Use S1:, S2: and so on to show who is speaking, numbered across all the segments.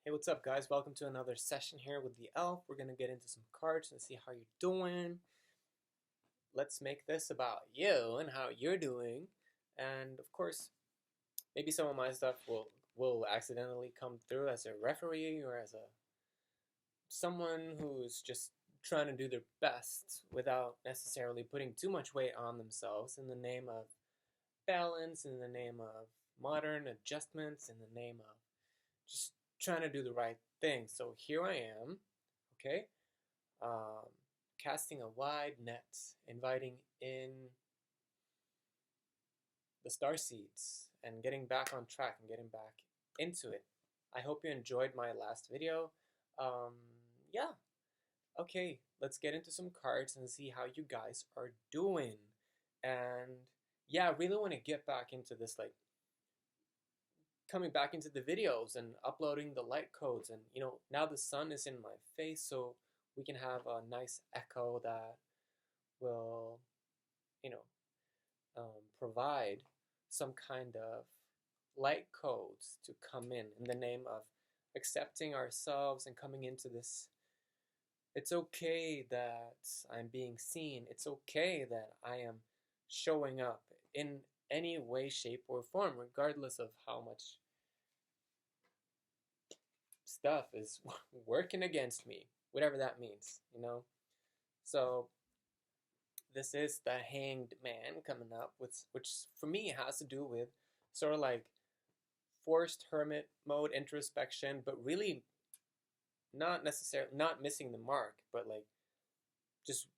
S1: Hey, what's up, guys? Welcome to another session here with the elf. We're gonna get into some cards and see how you're doing. Let's make this about you and how you're doing. And of course, maybe some of my stuff will accidentally come through as a referee or as a someone who's just trying to do their best without necessarily putting too much weight on themselves in the name of balance, in the name of modern adjustments, in the name of just trying to do the right thing. So here I am, okay, um, casting a wide net, inviting in the starseeds and getting back on track and getting back into it. I hope you enjoyed my last video. Um, yeah, okay, let's get into some cards and see how you guys are doing. And yeah, I really want to get back into this, like coming back into the videos and uploading the light codes. And now the sun is in my face, so we can have a nice echo that will you know provide some kind of light codes to come in the name of accepting ourselves and coming into this. It's okay that I'm being seen. It's okay that I am showing up in any way, shape, or form, regardless of how much stuff is working against me, whatever that means. So this is the Hanged Man coming up, which for me has to do with sort of like forced hermit mode introspection, but really not necessarily not missing the mark, but like just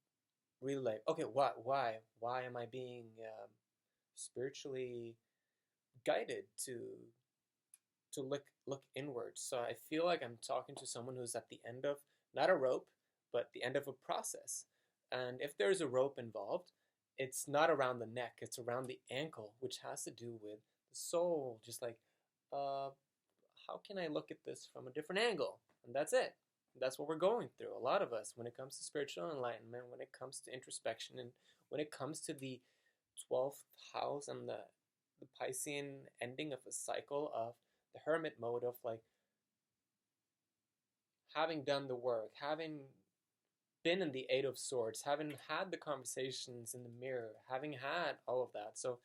S1: really like, okay, why am I being spiritually guided to look inwards? So I feel like I'm talking to someone who's at the end of not a rope, but the end of a process. And if there's a rope involved, it's not around the neck, it's around the ankle, which has to do with the soul. Just like, uh, how can I look at this from a different angle? And that's it. That's what we're going through. A lot of us, when it comes to spiritual enlightenment, when it comes to introspection, and when it comes to the 12th house and the Piscean ending of a cycle of the hermit mode of like having done the work, having been in the Eight of Swords, having had the conversations in the mirror, having had all of that. So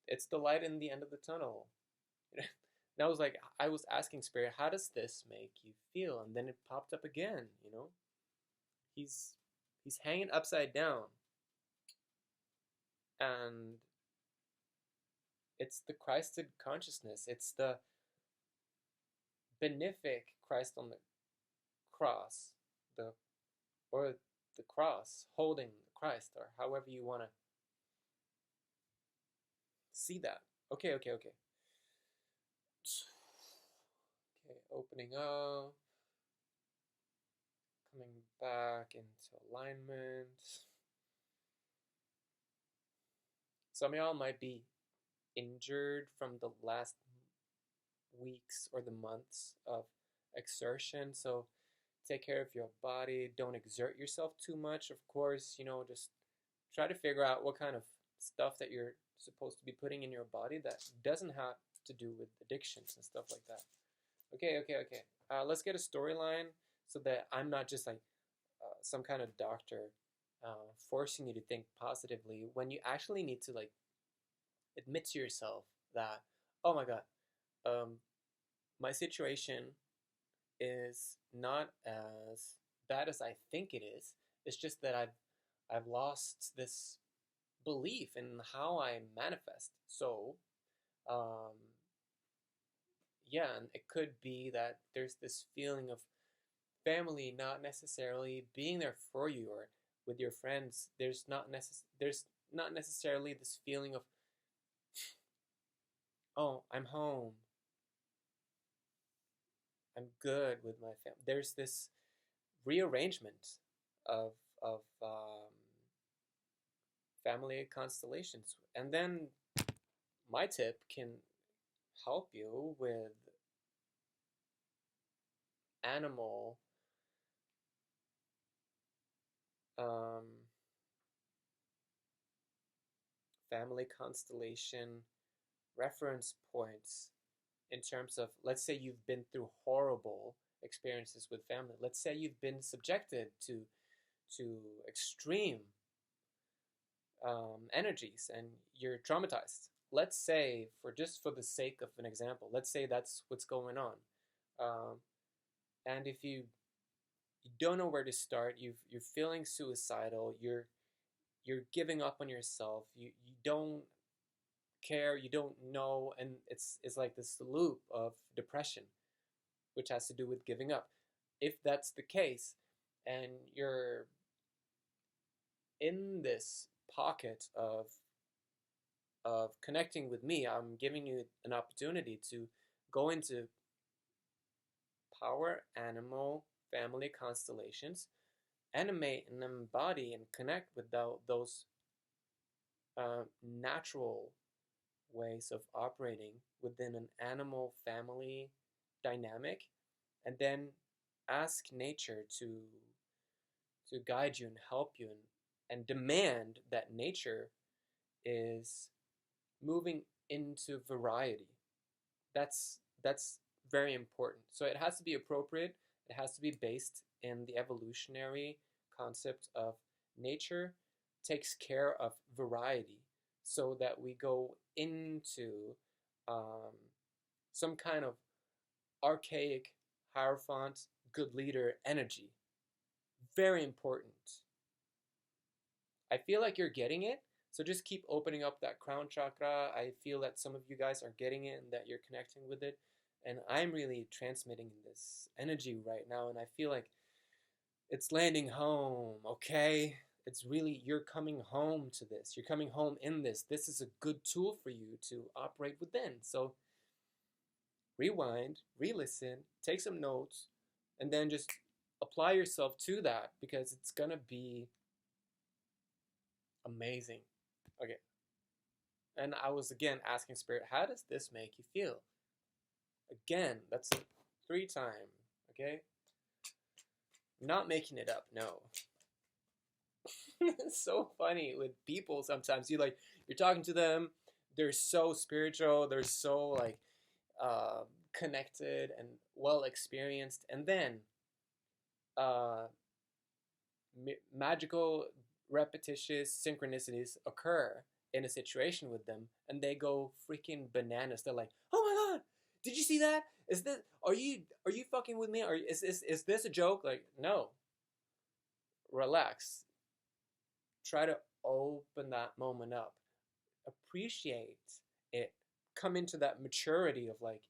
S1: it's the light in the end of the tunnel. And I was asking Spirit, how does this make you feel? And then it popped up again. He's he's hanging upside down, and it's the Christed consciousness. It's the benefic Christ on the cross, the or the cross holding Christ, or however you want to see that. Okay, okay, okay. Okay, opening up, coming back into alignment. Some of y'all might be injured from the last weeks or the months of exertion, so take care of your body. Don't exert yourself too much. Of course, just try to figure out what kind of stuff that you're supposed to be putting in your body that doesn't have to do with addictions and stuff like that. Okay, okay, okay. Let's get a storyline so that I'm not just like some kind of doctor forcing you to think positively when you actually need to like admit to yourself that, oh my God, um, my situation is not as bad as I think it is. It's just that I've lost this belief in how I manifest. So, um, yeah, and it could be that there's this feeling of family not necessarily being there for you, or with your friends. There's not necessarily this feeling of, oh, I'm home. I'm good with my family. There's this rearrangement of family constellations, and then my tip can help you with animal um, family constellation reference points in terms of, let's say you've been through horrible experiences with family. Let's say you've been subjected to extreme energies and you're traumatized. Let's say, for the sake of an example, let's say that's what's going on. Um, and if you don't know where to start, you're feeling suicidal, you're giving up on yourself, you don't care, you don't know, and it's like this loop of depression, which has to do with giving up. If that's the case, and you're in this pocket of connecting with me, I'm giving you an opportunity to go into power animal family constellations, animate and embody and connect with those natural ways of operating within an animal family dynamic, and then ask nature to guide you and help you, and demand that nature is moving into variety. That's very important. So it has to be appropriate. It has to be based in the evolutionary concept of nature takes care of variety, so that we go into um, some kind of archaic, hierophant, good leader energy. Very important. I feel like you're getting it. So just keep opening up that crown chakra. I feel that some of you guys are getting it and that you're connecting with it. And I'm really transmitting this energy right now. And I feel like it's landing home, okay? It's really, you're coming home to this. You're coming home in this. This is a good tool for you to operate within. So rewind, re-listen, take some notes, and then just apply yourself to that, because it's going to be amazing. Okay. And I was again asking Spirit, how does this make you feel? Again, that's 3 times, okay? I'm not making it up, no. It's so funny with people sometimes. You're talking to them, they're so spiritual, they're so like connected and well experienced, and then magical repetitious synchronicities occur in a situation with them, and they go freaking bananas. They're like, "Oh my god, did you see that? Is this? Are you fucking with me? Or is this a joke?" Like, no. Relax. Try to open that moment up. Appreciate it. Come into that maturity of like,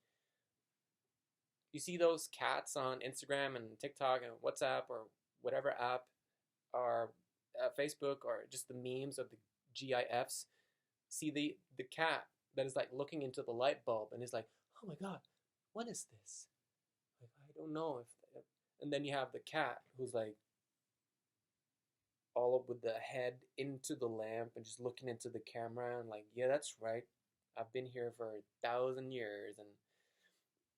S1: you see those cats on Instagram and TikTok and WhatsApp or whatever app, or Facebook, or just the memes of the GIFs. See the cat that is like looking into the light bulb and is like, "Oh my god, what is this? Like, I don't know if." And then you have the cat who's like all up with the head into the lamp and just looking into the camera and like, "Yeah, that's right. I've been here for 1,000 years."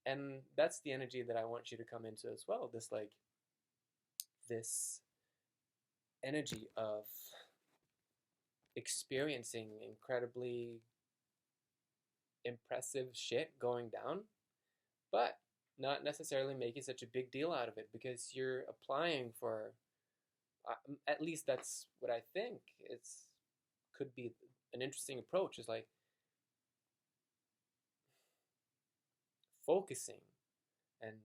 S1: And that's the energy that I want you to come into as well. This energy of experiencing incredibly impressive shit going down, but not necessarily making such a big deal out of it, because you're applying for, at least that's what I think it's could be an interesting approach, is like focusing and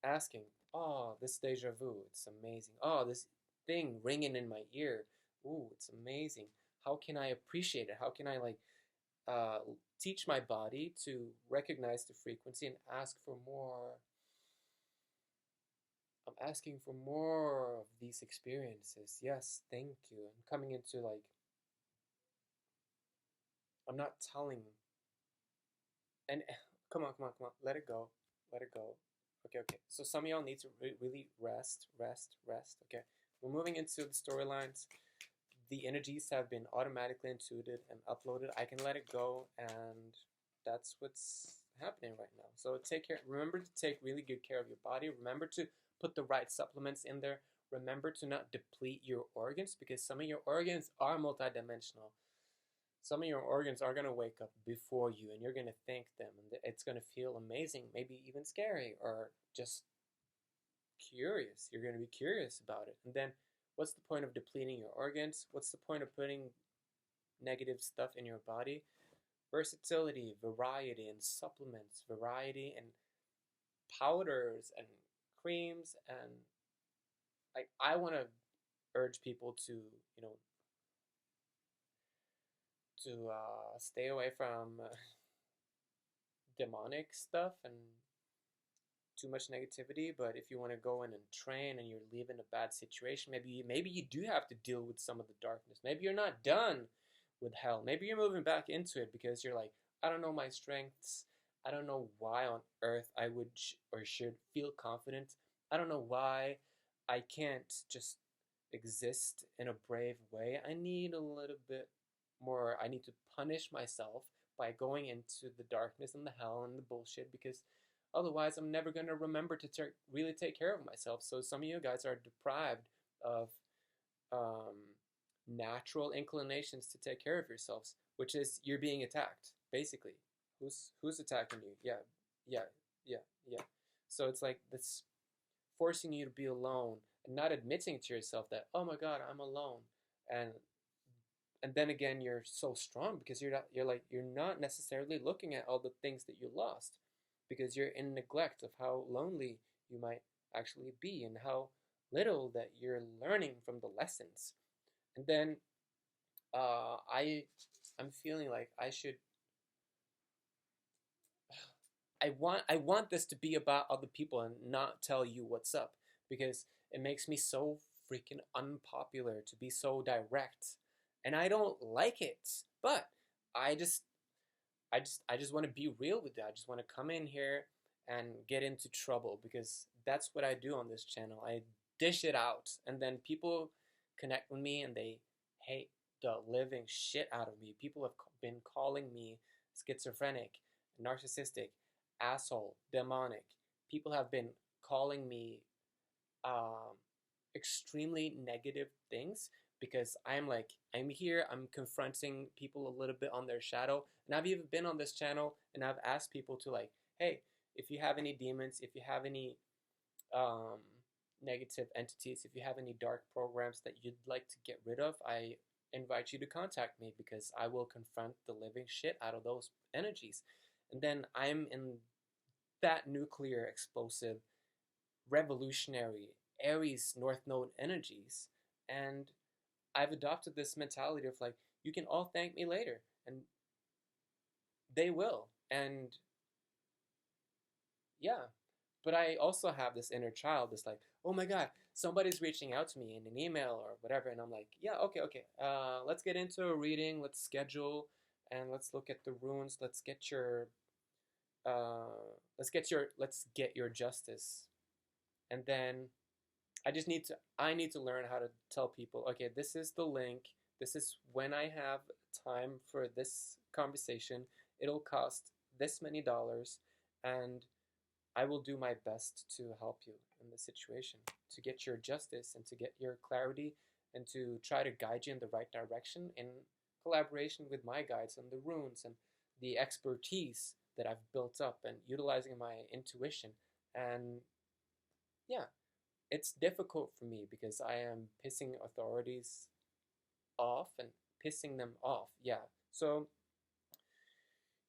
S1: asking, "Oh, this deja vu, it's amazing. Oh, this thing ringing in my ear, ooh, it's amazing. How can I appreciate it? How can I like uh, teach my body to recognize the frequency and ask for more? I'm asking for more of these experiences. Yes, thank you." I'm coming into like, I'm not telling, and come on, let it go, let it go. Okay. So some of y'all need to really rest. Okay, we're moving into the storylines. The energies have been automatically intuited and uploaded. I can let it go, and that's what's happening right now. So take care. Remember to take really good care of your body. Remember to put the right supplements in there. Remember to not deplete your organs, because some of your organs are multidimensional. some of your organs are going to wake up before you, and you're going to thank them, and it's going to feel amazing, maybe even scary, or just curious. You're going to be curious about it. And then what's the point of depleting your organs? What's the point of putting negative stuff in your body? Versatility, variety, and supplements, variety, and powders, and creams, and like, I want to urge people to, you know, to stay away from demonic stuff and too much negativity. But if you want to go in and train and you're leaving a bad situation, maybe you do have to deal with some of the darkness. Maybe you're not done with hell. Maybe you're moving back into it because you're like, I don't know my strengths. I don't know why on earth I would or should feel confident. I don't know why I can't just exist in a brave way. I need a little bit more. I need to punish myself by going into the darkness and the hell and the bullshit, because otherwise I'm never going to remember to really take care of myself. So some of you guys are deprived of um, natural inclinations to take care of yourselves, which is you're being attacked, basically. Who's attacking you? Yeah, yeah, yeah, yeah. So it's like this forcing you to be alone and not admitting to yourself that, oh my god, I'm alone. And then again, you're so strong because you're not necessarily looking at all the things that you lost, because you're in neglect of how lonely you might actually be and how little that you're learning from the lessons. And then I'm feeling like I want this to be about other people and not tell you what's up, because it makes me so freaking unpopular to be so direct, and I don't like it. But I just I just want to be real with you. I just want to come in here and get into trouble, because that's what I do on this channel. I dish it out, and then people connect with me and they hate the living shit out of me. People have been calling me schizophrenic, narcissistic, asshole, demonic. People have been calling me um, extremely negative things, because I'm here, I'm confronting people a little bit on their shadow. And I've even been on this channel and I've asked people to, like, hey, if you have any demons, if you have any um, negative entities, if you have any dark programs that you'd like to get rid of, I invite you to contact me, because I will confront the living shit out of those energies. And then I'm in that nuclear, explosive, revolutionary Aries North Node energies, and I've adopted this mentality of like, you can all thank me later, and they will. And yeah, but I also have this inner child that's like, oh my god, somebody's reaching out to me in an email or whatever, and I'm like, yeah, okay, okay, let's get into a reading, let's schedule, and let's look at the runes. Let's get your justice. And then I need to learn how to tell people, okay, this is the link. This is when I have time for this conversation. It'll cost this many dollars, and I will do my best to help you in this situation, to get your justice and to get your clarity, and to try to guide you in the right direction in collaboration with my guides and the runes and the expertise that I've built up and utilizing my intuition. And yeah, it's difficult for me because I am pissing authorities off and pissing them off. Yeah. So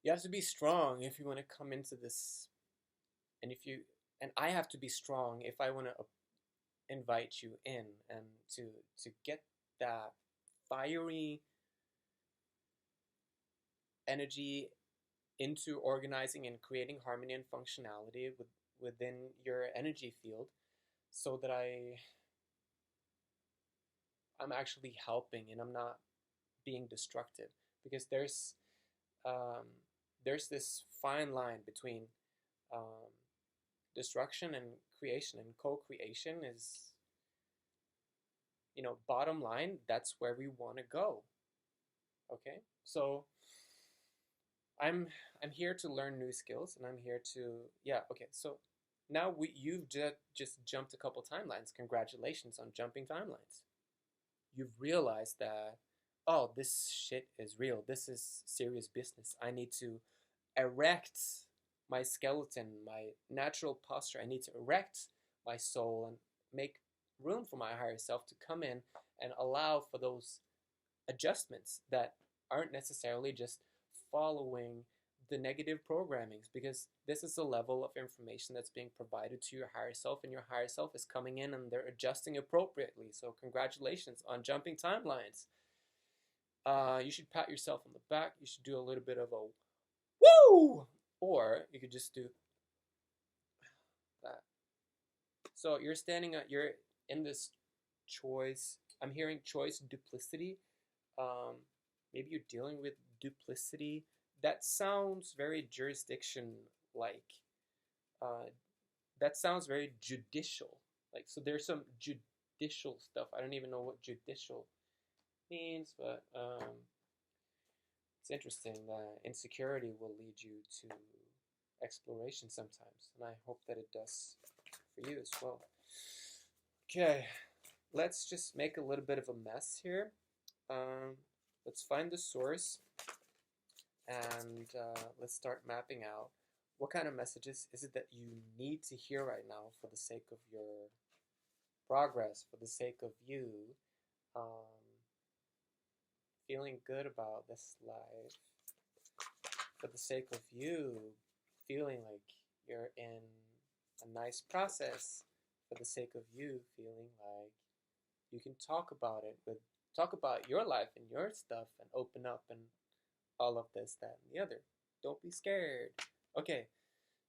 S1: you have to be strong if you want to come into this. And I have to be strong if I want to invite you in and to get that fiery energy into organizing and creating harmony and functionality within your energy field, so that I'm actually helping and I'm not being destructive, because um, there's this fine line between um, destruction and creation, and co-creation is, bottom line, that's where we want to go. Okay, so I'm I'm here to learn new skills, and I'm here to, yeah, okay, so now you've just jumped a couple timelines. Congratulations on jumping timelines. You've realized that oh, this shit is real. This is serious business. I need to erect my skeleton, my natural posture. I need to erect my soul and make room for my higher self to come in and allow for those adjustments that aren't necessarily just following the negative programmings, because this is a level of information that's being provided to your higher self, and your higher self is coming in and they're adjusting appropriately. So congratulations on jumping timelines. You should pat yourself on the back. You should do a little bit of a woo, or you could just do that. So you're in this choice. I'm hearing choice duplicity. Um, Maybe you're dealing with duplicity. That sounds very jurisdiction like. Uh, that sounds very judicial. Like, so there's some judicial stuff. I don't even know what judicial means, but it's interesting that insecurity will lead you to exploration sometimes, and I hope that it does for you as well. Okay, let's just make a little bit of a mess here. Let's find the source, and let's start mapping out what kind of messages is it that you need to hear right now for the sake of your progress, for the sake of you feeling good about this life, for the sake of you feeling like you're in a nice process, for the sake of you feeling like you can talk about your life and your stuff and open up and all of this, that, and the other. Don't be scared. Okay,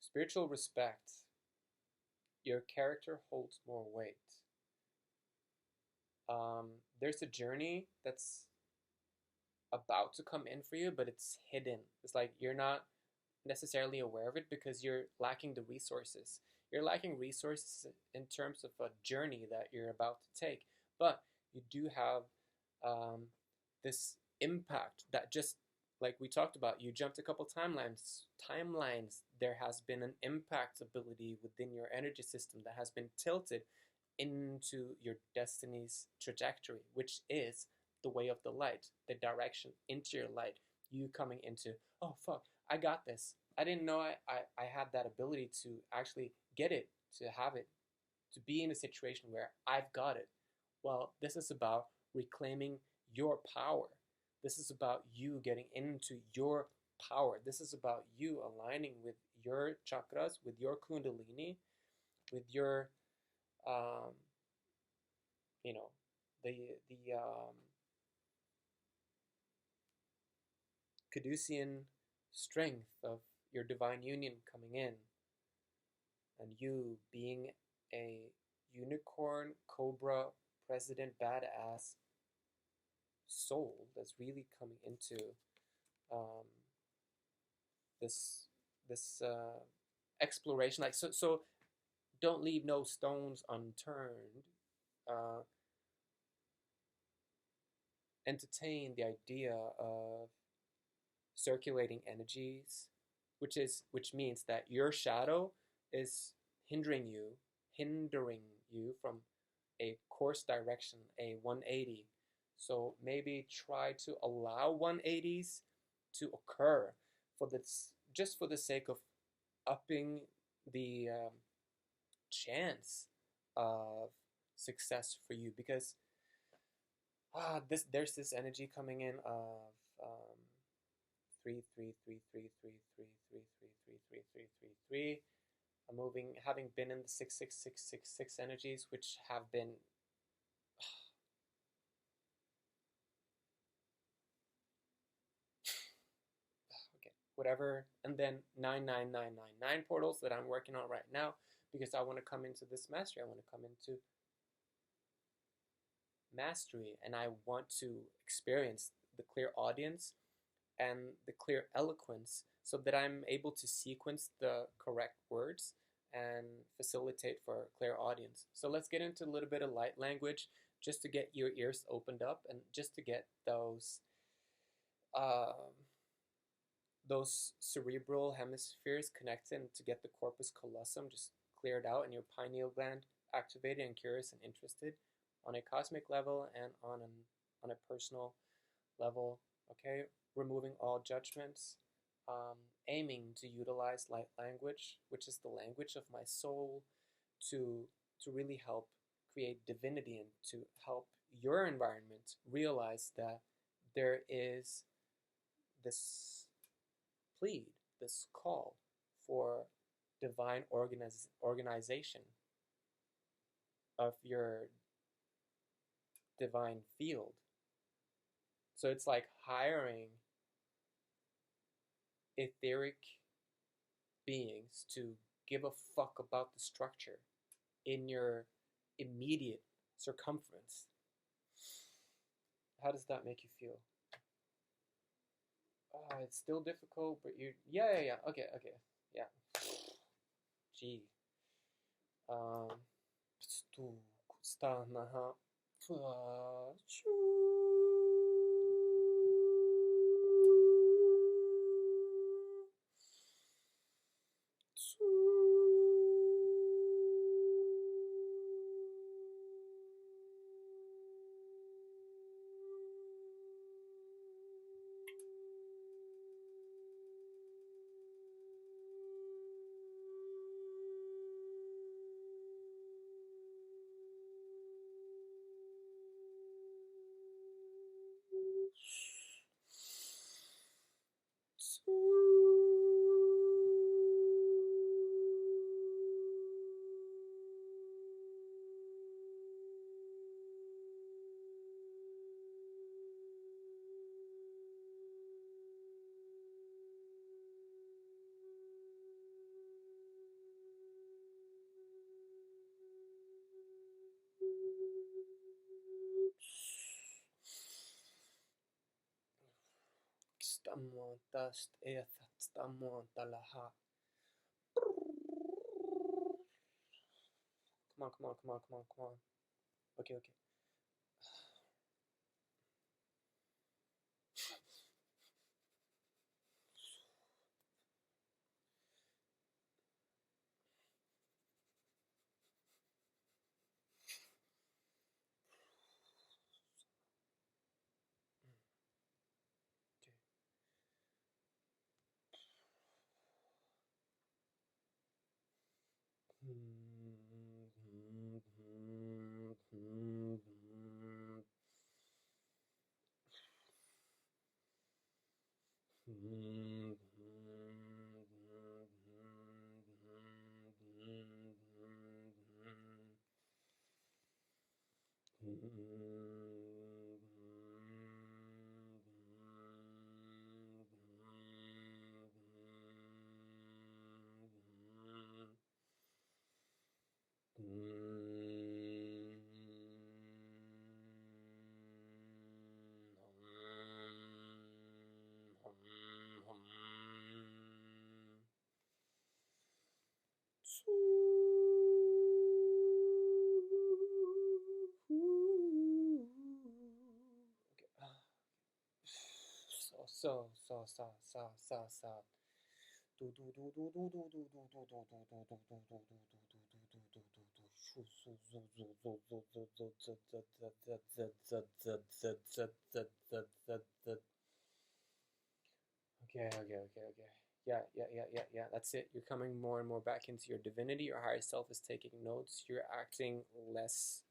S1: spiritual respect. Your character holds more weight. There's a journey that's about to come in for you, but it's hidden. It's like you're not necessarily aware of it because you're lacking the resources. You're lacking resources in terms of a journey that you're about to take, but you do have this impact that, just like we talked about, you jumped a couple timelines. There has been an impact ability within your energy system that has been tilted into your destiny's trajectory, which is the way of the light, the direction into your light. You coming into, oh fuck, I got this. I didn't know I had that ability to actually get it, to have it, to be in a situation where I've got it. Well, this is about reclaiming your power. This is about you getting into your power. This is about you aligning with your chakras, with your kundalini, with your, um, you know, the Caducean strength of your divine union coming in, and you being a unicorn, cobra, president, badass soul that's really coming into um, this exploration. Like, so don't leave no stones unturned. Uh, Entertain the idea of circulating energies, which means that your shadow is hindering you from a course direction, a 180. So maybe try to allow 180s to occur for this, just for the sake of upping the chance of success for you, because there's this energy coming in of 3 3 3 3 3 3 3 3 3 3 3 3. I'm moving, having been in the 6 6 6 6 6 energies, which have been okay, whatever, and then 9 9 9 9 9 portals that I'm working on right now, because I want to come into this mastery. I want to come into mastery, and I want to experience the clear audience and the clear eloquence, so that I'm able to sequence the correct words and facilitate for a clear audience. So let's get into a little bit of light language, just to get your ears opened up, and just to get those cerebral hemispheres connected, and to get the corpus callosum just cleared out, and your pineal gland activated and curious and interested on a cosmic level, and on a personal level, okay? Removing all judgments, aiming to utilize light language, which is the language of my soul, to really help create divinity and to help your environment realize that there is this plead, this call for divine organization of your divine field. So it's like hiring etheric beings to give a fuck about the structure in your immediate circumference. How does that make you feel? It's still difficult, but you, yeah. Okay, yeah. Gee. Stu stanaha. Stamontas ethat stamontalaha. Come on. Okay. So. Okay. Yeah. That's it. You're coming more and more back into your divinity. Your higher self is taking notes. You're acting less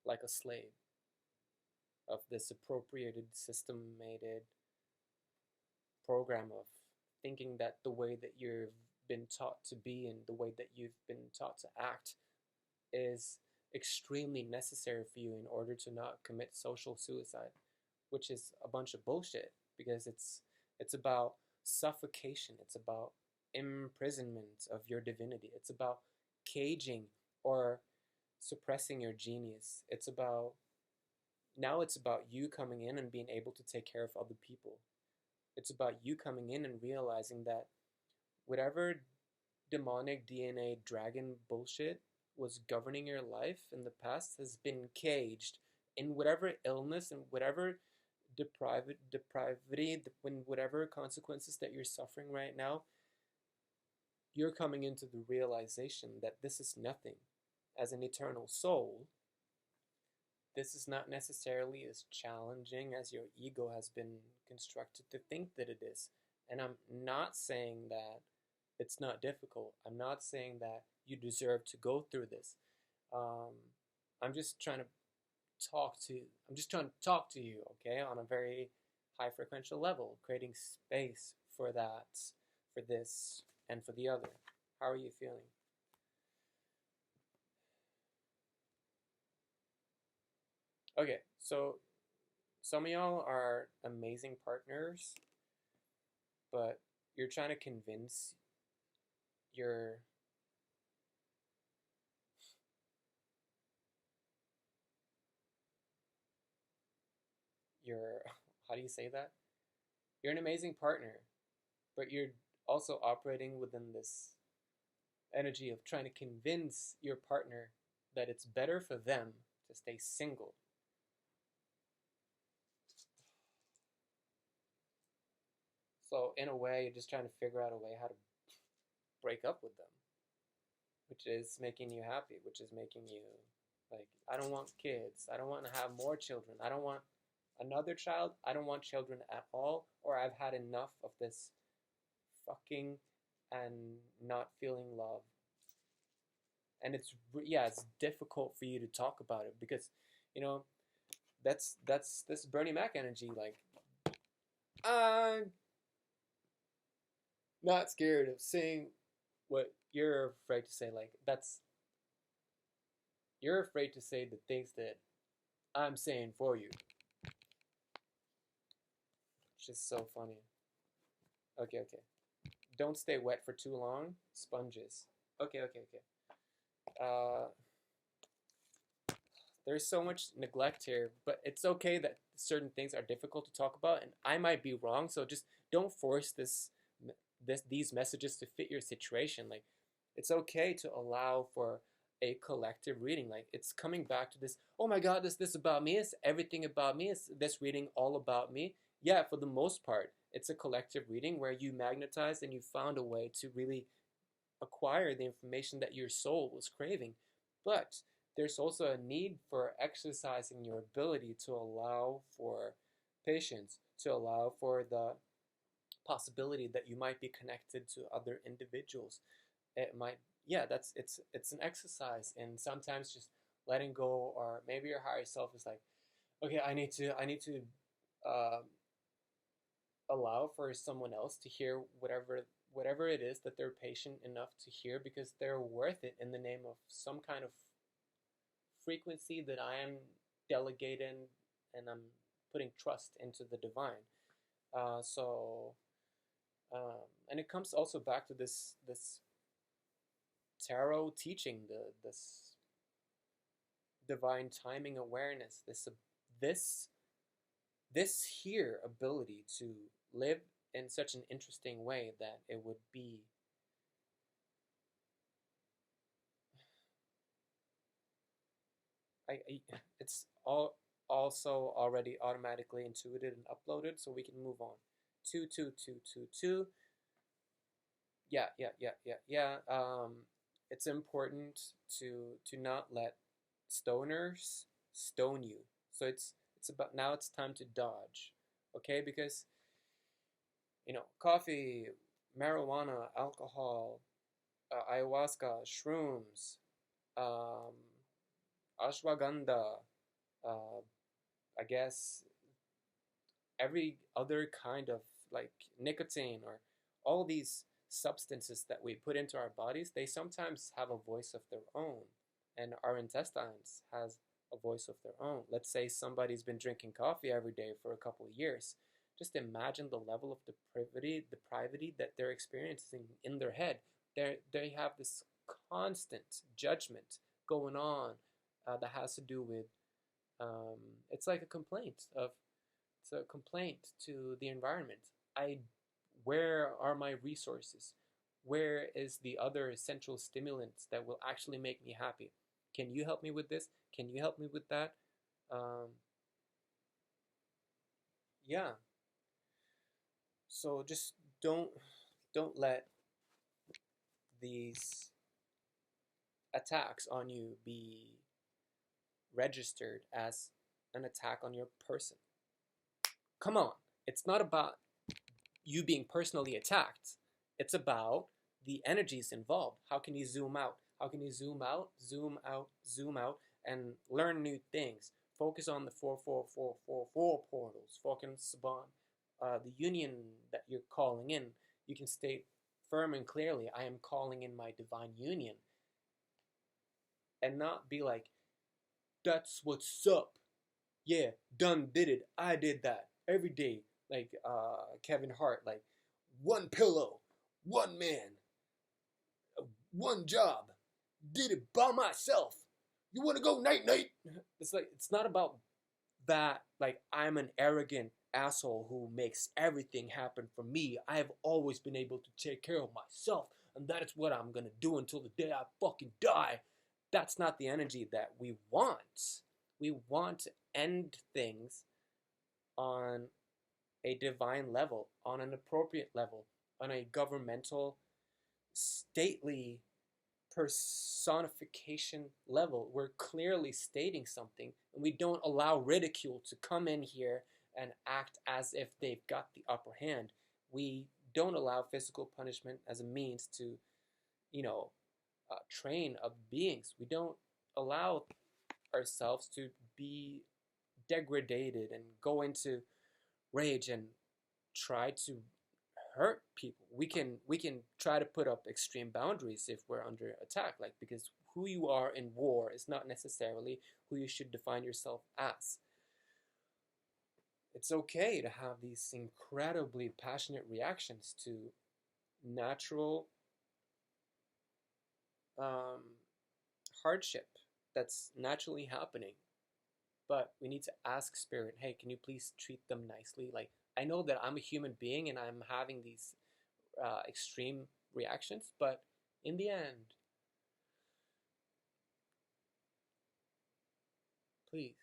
S1: like a slave of this appropriated, systemated program of thinking that the way that you've been taught to be and the way that you've been taught to act is extremely necessary for you in order to not commit social suicide, which is a bunch of bullshit because it's about suffocation, it's about imprisonment of your divinity, it's about caging or suppressing your genius. It's about you coming in and being able to take care of other people. It's about you coming in and realizing that whatever demonic DNA dragon bullshit was governing your life in the past has been caged in whatever illness and whatever depravity, when whatever consequences that you're suffering right now, you're coming into the realization that this is nothing. As an eternal soul, this is not necessarily as challenging as your ego has been constructed to think that it is. And I'm not saying that it's not difficult. I'm not saying that you deserve to go through this. Um, I'm just trying to I'm just trying to talk to you, okay, on a very high frequential level, creating space for that, for this, and for the other. How are you feeling? Okay, so some of y'all are amazing partners, but you're trying to convince your your how do you say that? You're an amazing partner, but you're also operating within this energy of trying to convince your partner that it's better for them to stay single. So in a way, you're just trying to figure out a way how to break up with them, which is making you happy, which is making you like, I don't want kids. I don't want to have more children. I don't want another child. I don't want children at all. Or I've had enough of this fucking and not feeling love. And it's difficult for you to talk about it because, you know, that's this Bernie Mac energy. Like, I'm not scared of saying what you're afraid to say. Like, you're afraid to say the things that I'm saying for you. It's just so funny. Okay. Don't stay wet for too long. Sponges. Okay. There's so much neglect here, but it's okay that certain things are difficult to talk about, and I might be wrong. So just don't force these messages to fit your situation. Like, it's okay to allow for a collective reading. Like, it's coming back to this. Oh my God, is this about me? Is everything about me? Is this reading all about me? Yeah, for the most part, it's a collective reading where you magnetize and you found a way to really acquire the information that your soul was craving. But there's also a need for exercising your ability to allow for patience, to allow for the possibility that you might be connected to other individuals. It might, yeah, it's an exercise, and sometimes just letting go, or maybe your higher self is like, okay, I need to uh, allow for someone else to hear whatever it is that they're patient enough to hear, because they're worth it in the name of some kind of frequency that I am delegating, and I'm putting trust into the divine. So and it comes also back to this tarot teaching, this divine timing awareness, this this here ability to live in such an interesting way that it would be it's all also already automatically intuited and uploaded, so we can move on. 22222. Yeah. It's important to not let stoners stone you. So it's about, now it's time to dodge, okay? Because, you know, coffee, marijuana, alcohol, ayahuasca, shrooms, um, ashwagandha, uh, I guess every other kind of, like, nicotine, or all these substances that we put into our bodies, they sometimes have a voice of their own, and our intestines has a voice of their own. Let's say somebody's been drinking coffee every day for a couple of years. Just imagine the level of depravity that they're experiencing in their head. They have this constant judgment going on, that has to do with, um, it's like a complaint of it's a complaint to the environment. I Where are my resources? Where is the other essential stimulants that will actually make me happy? Can you help me with this? Can you help me with that? Um, yeah. So just don't let these attacks on you be registered as an attack on your person. Come on, it's not about you being personally attacked. It's about the energies involved. How can you zoom out? How can you zoom out, zoom out, zoom out, and learn new things? Focus on the 44444 portals. Focus on the union that you're calling in. You can state firm and clearly, I am calling in my divine union. And not be like, that's what's up. Yeah, done did it. I did that every day. Like Kevin Hart, like one pillow, one man, one job. Did it by myself. You want to go night night? It's like, it's not about that. Like, I'm an arrogant asshole who makes everything happen for me. I have always been able to take care of myself, and that is what I'm gonna do until the day I fucking die. That's not the energy that we want. We want to end things on a divine level, on an appropriate level, on a governmental, stately personification level. We're clearly stating something, and we don't allow ridicule to come in here and act as if they've got the upper hand. We don't allow physical punishment as a means to, train up beings. We don't allow ourselves to be degraded and go into rage and try to hurt people. We can try to put up extreme boundaries if we're under attack, like, because who you are in war is not necessarily who you should define yourself as. It's okay to have these incredibly passionate reactions to natural hardship that's naturally happening. But we need to ask Spirit, hey, can you please treat them nicely? Like, I know that I'm a human being and I'm having these extreme reactions, but in the end, please,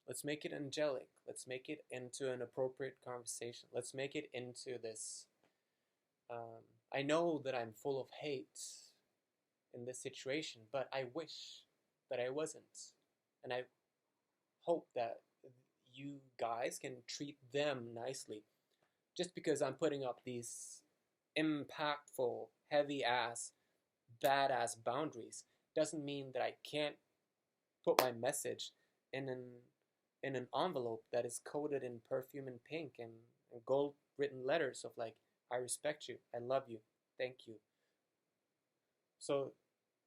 S1: let's make it angelic. Let's make it into an appropriate conversation. Let's make it into this. I know that I'm full of hate in this situation, but I wish that I wasn't. And I hope that you guys can treat them nicely. Just because I'm putting up these impactful, heavy-ass, badass boundaries doesn't mean that I can't put my message in an envelope that is coated in perfume and pink and gold written letters of like, I respect you, I love you, thank you. So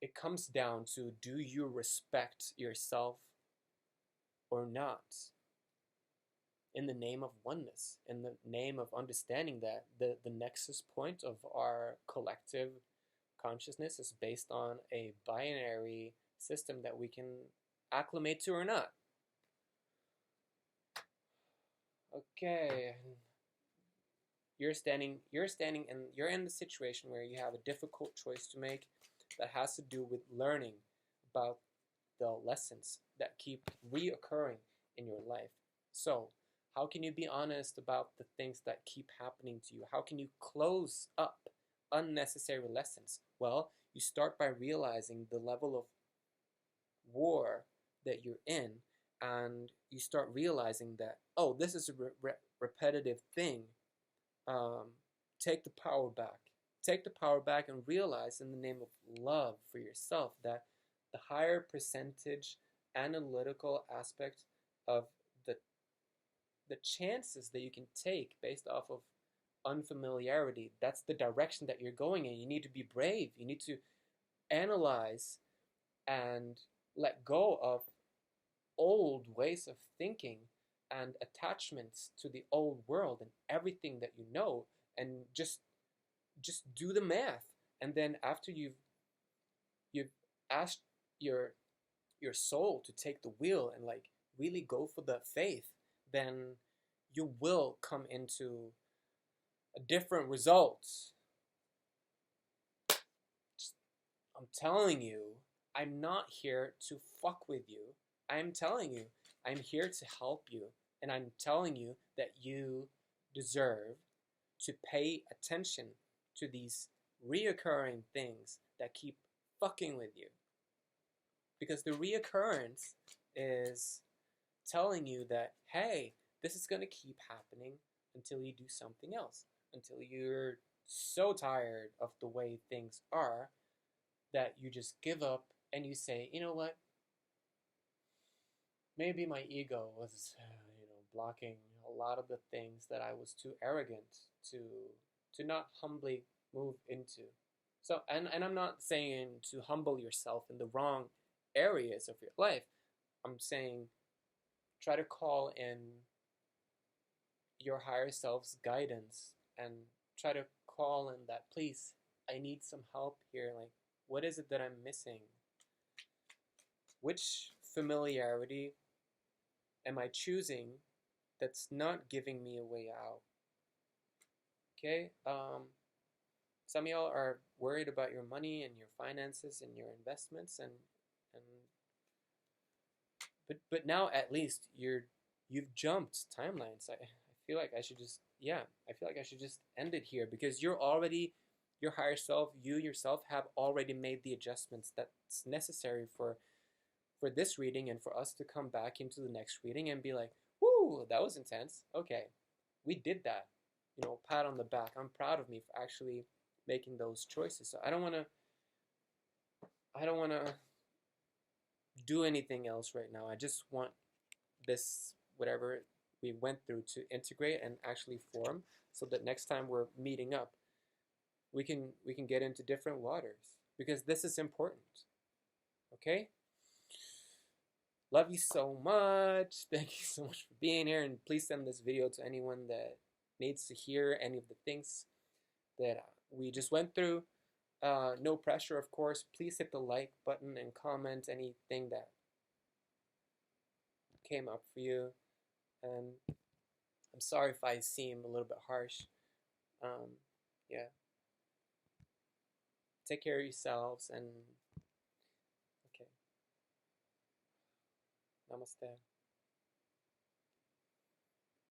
S1: it comes down to, do you respect yourself or not? In the name of oneness, in the name of understanding that the nexus point of our collective consciousness is based on a binary system that we can acclimate to or not. Okay, you're in the situation where you have a difficult choice to make that has to do with learning about the lessons that keep reoccurring in your life. So, how can you be honest about the things that keep happening to you? How can you close up unnecessary lessons? Well, you start by realizing the level of war that you're in, and you start realizing that, oh, this is a repetitive thing. Take the power back. Take the power back and realize, in the name of love for yourself, that the higher percentage analytical aspect of the chances that you can take based off of unfamiliarity, that's the direction that you're going in. You need to be brave. You need to analyze and let go of old ways of thinking and attachments to the old world and everything that you know, and just do the math. And then after you've asked your soul to take the wheel and like really go for the faith, then you will come into a different results. I'm telling you, I'm not here to fuck with you. I'm telling you, I'm here to help you. And I'm telling you that you deserve to pay attention to these reoccurring things that keep fucking with you. Because the reoccurrence is telling you that, hey, this is going to keep happening until you do something else, until you're so tired of the way things are that you just give up and you say, you know what, maybe my ego was, blocking a lot of the things that I was too arrogant to not humbly move into. So, and I'm not saying to humble yourself in the wrong areas of your life. I'm saying try to call in your higher self's guidance and try to call in that, please, I need some help here. Like, what is it that I'm missing? Which familiarity am I choosing that's not giving me a way out? Okay? Some of y'all are worried about your money and your finances and your investments, and but now at least you've jumped timelines. I feel like I should just end it here, because you're already, your higher self, you yourself have already made the adjustments that's necessary for this reading, and for us to come back into the next reading and be like, whoo, that was intense. Okay, we did that. Pat on the back. I'm proud of me for actually making those choices. So I don't want to do anything else right now. I just want this, whatever we went through, to integrate and actually form, so that next time we're meeting up, we can get into different waters, because this is important. Okay? Love you so much. Thank you so much for being here, and please send this video to anyone that needs to hear any of the things that we just went through. No pressure, of course. Please hit the like button and comment anything that came up for you. And I'm sorry if I seem a little bit harsh. Yeah. Take care of yourselves, and okay. Namaste.